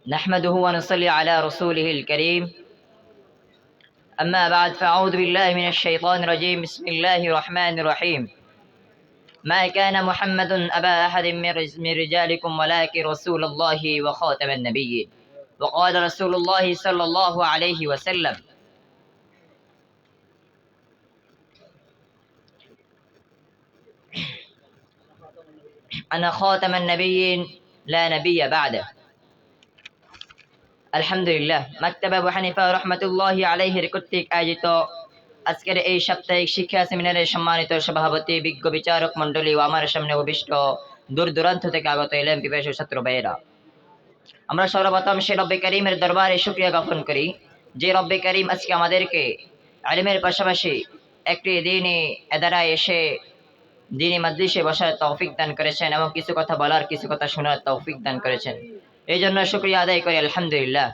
نحمده ونصلي على رسوله الكريم. أما بعد، فأعوذ بالله من الشيطان الرجيم. بسم الله الرحمن الرحيم. ما كان محمد أبا أحد من رجالكم ولكن رسول الله وخاتم النبيين. وقال رسول الله صلى الله عليه وسلم: أنا خاتم النبيين لا نبي بعده. আলহামদুলিল্লাহ, মাকতাব আবু হানিফা রহমাতুল্লাহি আলাইহির কর্তৃক আয়োজিত আজকের এই সাপ্তাহিক শিক্ষা সেমিনারের সম্মানিত সভাপতি, বিজ্ঞ বিচারক মণ্ডলী ও আমার সামনে উপবিষ্ট দূর দূরান্ত থেকে আগত ইলম পিপাসু ছাত্র ভাইয়েরা, আমরা সর্বপ্রথম সে রব্বে করিমের দরবারে শুকরিয়া জ্ঞাপন করি যে রব্বে করিম আজকে আমাদেরকে ইলমের পাশাপাশি একটি দ্বীনি এদারায় এসে দ্বীনি মাজলিসে বসার তৌফিক দান করেছেন এবং কিছু কথা বলার, কিছু কথা শোনার তৌফিক দান করেছেন। এই জন্য শুকরিয়া আদায় করি আলহামদুলিল্লাহ।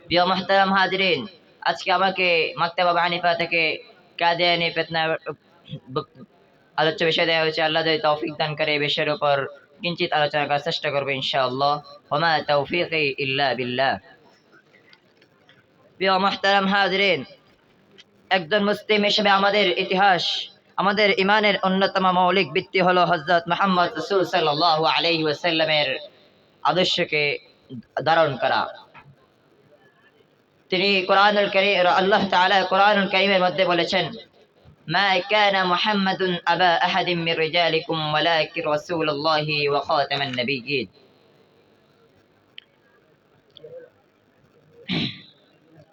প্রিয় মুহতারাম হাজিরিন, আজকে আমাকে মাকতাব আবু হানিফা থেকে কাদিয়ানি ফিতনা আলোচ্য বিষয় দেওয়া হয়েছে। আল্লাহ যদি তৌফিক দান করে এই বিষয়ের উপর কিঞ্চিত আলোচনা করার চেষ্টা করবো ইনশাআল্লাহ। ওয়া মা তাওফীকি ইল্লা বিল্লাহ। প্রিয় মুহতারাম হাজিরিন, একজন মুসলিম হিসেবে আমাদের ইতিহাস, আমাদের ইমানের অন্যতম মৌলিক ভিত্তি হলো হযরত মুহাম্মদ রাসূল সাল্লাল্লাহু আলাইহি ওয়াসাল্লামের আদর্শকে ধারণ করা। তিনি কোরআনুল কারীম, আল্লাহ তাআলা কোরআনুল কারীমের মধ্যে বলেছেন, মা কানা মুহাম্মাদুন আবা আহাদিম মির রিজালিকুম ওয়ালাকিন রাসূলুল্লাহি ওয়া খাতামান নাবিয়্যিন।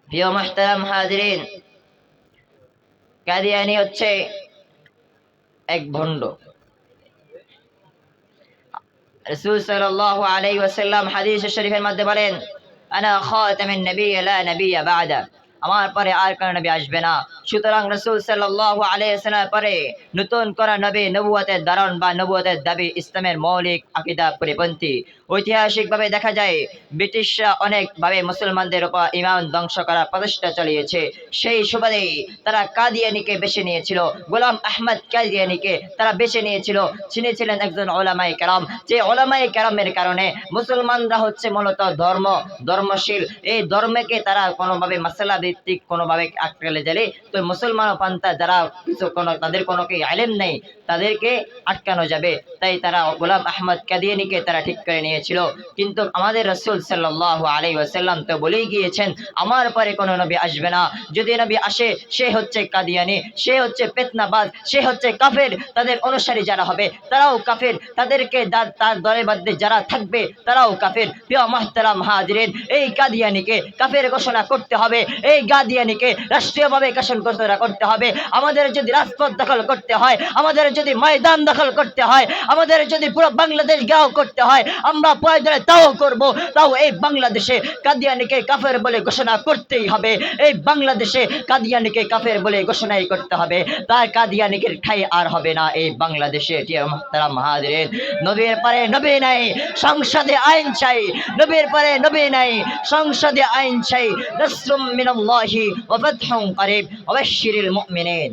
প্রিয় মুহতারাম হাজিরিন, কাদিয়ানী হচ্ছে এক ভণ্ড। রাসূল সাল্লাল্লাহু আলাইহি ওয়াসাল্লাম হাদিস শরীফের মধ্যে বলেন, আনা খাতামুন নবিয়্যিন লা নবিয়্য বা'দা, আমার পরে আর কোন নবী আসবে না। সুতরাং রাসূল সাল্লাল্লাহু আলাইহি ওয়াসাল্লামের পরে নতুন কোন নবী নবুয়তের ধারণ বা নবুয়তের দাবি ইসলামের মৌলিক আকীদা পরিপন্থী। ঐতিহাসিকভাবে দেখা যায় ব্রিটিশরা অনেকভাবে মুসলমানদের উপর ঈমান ধ্বংস করার প্রচেষ্টা চালিয়েছে। সেই সুবাদে তারা কাদিয়ানীকে বেছে নিয়েছিল, গোলাম আহমদ কাদিয়ানীকে তারা বেছে নিয়েছিল। তিনি ছিলেন একজন উলামায়ে কেরাম, যে উলামায়ে কেরামের কারণে মুসলমানরা হচ্ছে মূলত ধর্মশীল। এই ধর্মকে তারা কোনোভাবে মাসলা ভিত্তিক কোনোভাবে আটকালে গেলে তো মুসলমান পান্তা যারা তাদের কোনো ইলম নেই তাদেরকে আটকানো যাবে, তাই তারা গোলাম আহমদ কাদিয়ানীকে তারা ঠিক করে নিয়েছিল। কিন্তু আমাদের রাসূল সাল্লাল্লাহু আলাইহি ওয়াসাল্লাম তো বলেই গিয়েছেন, আমার পরে কোনো নবী আসবে না। যদি নবী আসে সে হচ্ছে কাদিয়ানী, সে হচ্ছে ফিতনাবাজ, সে হচ্ছে কাফের। তাদের অনুসারী যারা হবে তারাও কাফের, তাদেরকে তার দলের মধ্যে যারা থাকবে তারাও কাফের। প্রিয় মুহতারাম হাজিরিন, এই কাদিয়ানীকে কাফের ঘোষণা করতে হবে, এই কাদিয়ানীকে রাষ্ট্রীয়ভাবে ঘোষণা করতে হবে। আমাদের যদি রাজপথ দখল করতে হয়, আমাদের যদি ময়দান দখল করতে হয়, আমাদের যদি পুরো বাংলাদেশ ঘেরাও করতে হয়, আমরা প্রয়োজনে তাও করব। তাও এই বাংলাদেশে কাদিয়ানীকে কাফের বলে ঘোষণা করতেই হবে। এই বাংলাদেশে কাদিয়ানীকে কাফের বলে ঘোষণাই করতে হবে। তার কাদিয়ানীকে ঠাঁই আর হবে না এই বাংলাদেশে। মুহতারাম হাজিরিন, নবীর পরে নবী নাই, সংসদে আইন চাই। নবীর পরে নবী নাই, সংসদে আইন চাই। নাসরুম মিনাল্লাহি ওয়া ফাতহুন করিব ওয়া বাশশিরিল মুমিনিন।